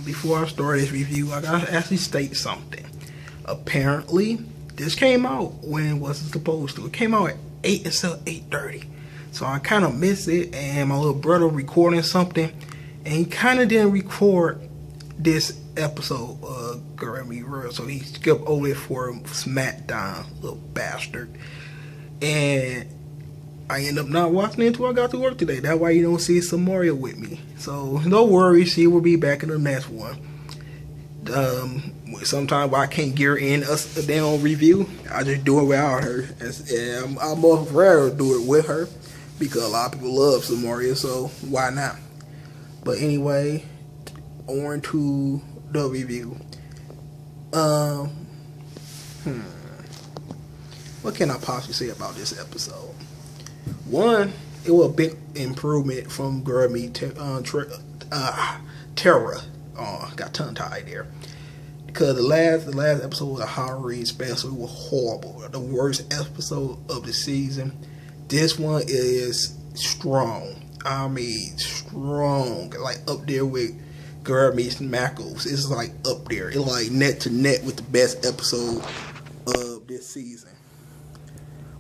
Before I start this review, I gotta actually state something. Apparently, this came out when it wasn't supposed to. It came out at 8 instead of 8:30. So I kind of missed it, and my little brother recording something, and he kind of didn't record this episode of Grammy Real, so he skipped over it for SmackDown, little bastard. And I end up not watching it until I got to work today. That's why you don't see Samaria with me. So no worries, she will be back in the next one. Sometimes I can't gear in us a damn review, I just do it without her. And I'm more rare to do it with her because a lot of people love Samaria, so why not? But anyway, on to the review. What can I possibly say about this episode? One, it was a big improvement from Grammy Terra. Oh, got tongue tied there. Because the last episode was a Halloween special. It was horrible. The worst episode of the season. This one is strong. I mean, strong. Like up there with Grammy's Mackles. It's like up there. It's like net to net with the best episode of this season.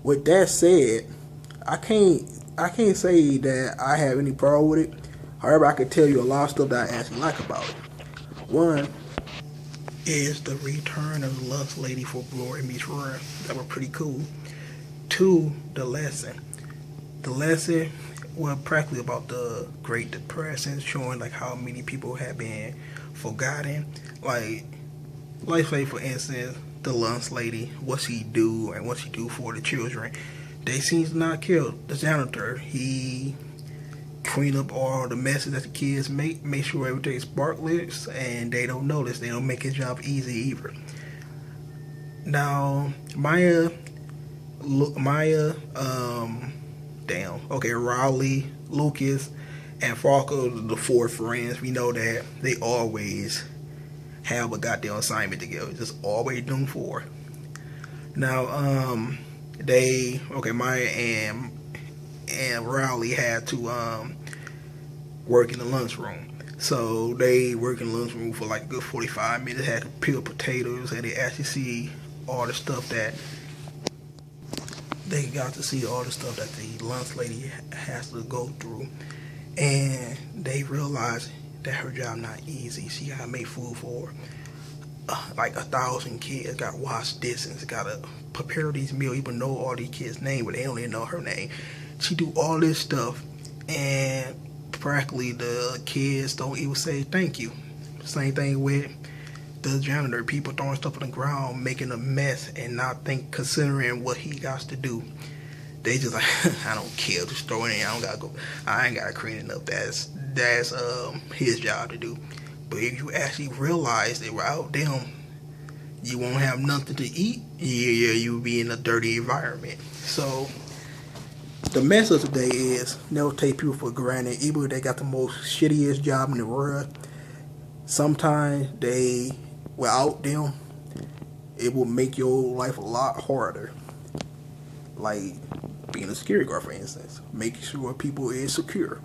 With that said, I can't say that I have any problem with it. However, I can tell you a lot of stuff that I actually like about it. One is the return of the Lux Lady for Glory Meets Rare. That was pretty cool. Two, the lesson. The lesson was practically about the Great Depression, showing like how many people have been forgotten. Like say for instance, the Lux Lady, what she do and what she do for the children. They seems to not kill the janitor. He clean up all the messes that the kids make sure everything's sparkless, and they don't notice. They don't make his job easy either. Now, Rowley, Lucas, and Falco, the four friends, we know that they always have a goddamn assignment together. Just always doing four. Now, Maya and Rowley had to work in the lunchroom. So they work in the lunchroom for like a good 45 minutes, had to peel potatoes, and they actually see all the stuff that they got to see all the stuff that the lunch lady has to go through. And they realize that her job not easy. She gotta make food for like 1,000 kids, gotta wash dishes, gotta prepare these meals, even know all these kids' names, but they don't even know her name. She do all this stuff, and practically the kids don't even say thank you. Same thing with the janitor. People throwing stuff on the ground, making a mess, and not considering what he got to do. They just like, I don't care, just throw it in. I ain't gotta clean it up. That's his job to do. But if you actually realize that without them, you won't have nothing to eat. Yeah, you'll be in a dirty environment. So the message today is never take people for granted. Even if they got the most shittiest job in the world, sometimes without them, it will make your life a lot harder. Like being a security guard, for instance, making sure people is secure,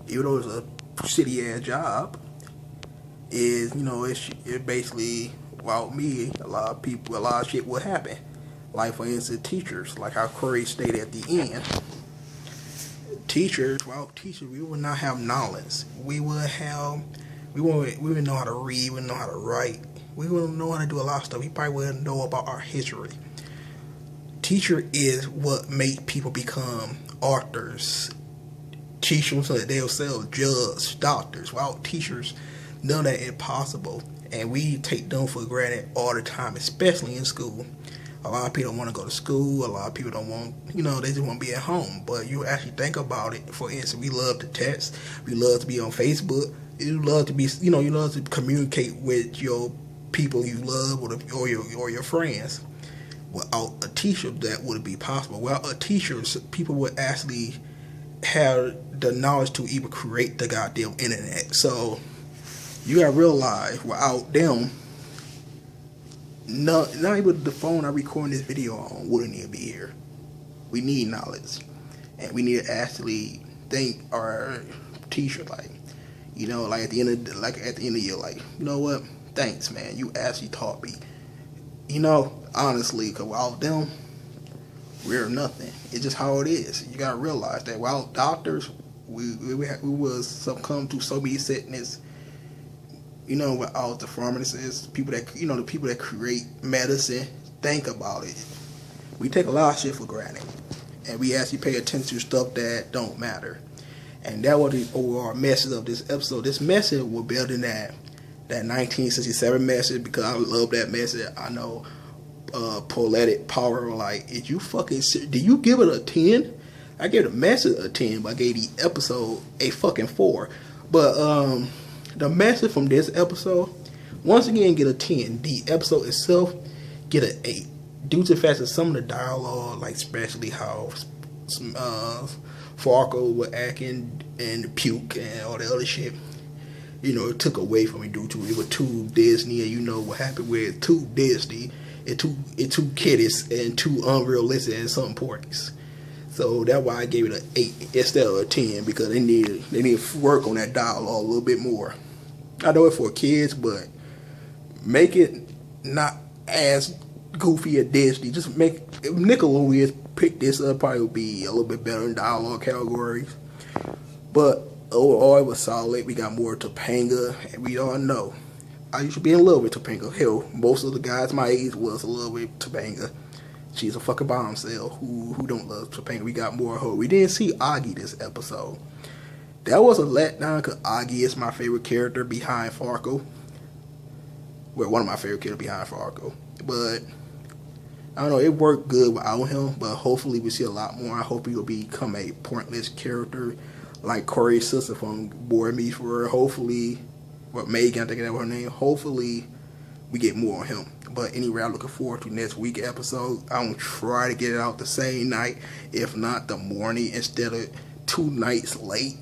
even though it's a shitty ass job. It basically, without me, a lot of shit would happen. Like for instance, teachers, like how Corey stated at the end. Without teachers, we would not have knowledge. We wouldn't know how to read, we wouldn't know how to write. We wouldn't know how to do a lot of stuff. We probably wouldn't know about our history. Teacher is what make people become authors. Teachers, so that they'll sell judges, doctors. Without teachers, none of that is possible. And we take them for granted all the time, especially in school. A lot of people don't want to go to school. A lot of people don't want, they just want to be at home. But you actually think about it. For instance, we love to text. We love to be on Facebook. You love to be, you love to communicate with your people you love or your friends. Without a teacher, that wouldn't be possible. Without a teacher, people would actually have the knowledge to even create the goddamn internet. So you gotta realize, without them, not even the phone I'm recording this video on wouldn't even be here. We need knowledge, and we need to actually thank our teacher, like, You know, like at the end of the year, like, you know what? Thanks, man. You actually taught me. You know, honestly, because without them, we're nothing. It's just how it is. You gotta realize that without doctors, we was succumb to so many sickness. You know, without the pharmacists, people that the people that create medicine. Think about it. We take a lot of shit for granted, and we actually pay attention to stuff that don't matter. And that was the overall message of this episode. This message was better than that 1967 message, because I love that message. I know Poetic Power, like, if you fucking do you give it a 10? I gave the message a 10, but I gave the episode a fucking 4. But the message from this episode, once again, get a 10. The episode itself, get an 8. Due to the fact that some of the dialogue, like especially how Farco was acting and puke and all that other shit, you know, it took away from me due to it was too Disney, and you know what happened with too Disney, it too kiddish and too unrealistic in some points. So that's why I gave it an 8 instead of a 10, because they need to work on that dialogue a little bit more. I know it's for kids, but make it not as goofy as Disney. Just make, if Nickelodeon pick this up, probably would be a little bit better in dialogue categories. But overall, it was solid. We got more Topanga, and we all know I used to be in love with Topanga. Hell, most of the guys my age was in love with Topanga. She's a fucking bombshell. Who don't love Topanga? We got more of her. We didn't see Augie this episode. That was a letdown, because Augie is my favorite character behind Farco. Well, one of my favorite characters behind Farco. But I don't know, it worked good without him, but hopefully we see a lot more. I hope he will become a pointless character like Corey's sister from Boy Meets World. Hopefully, Megan, I think that was her name. Hopefully we get more on him. But anyway, I'm looking forward to next week episode. I'm going to try to get it out the same night, if not the morning, instead of 2 nights late.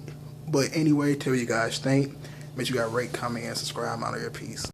But anyway, tell you guys, thank. Make sure you guys rate, comment, and subscribe. I'm out of here. Peace.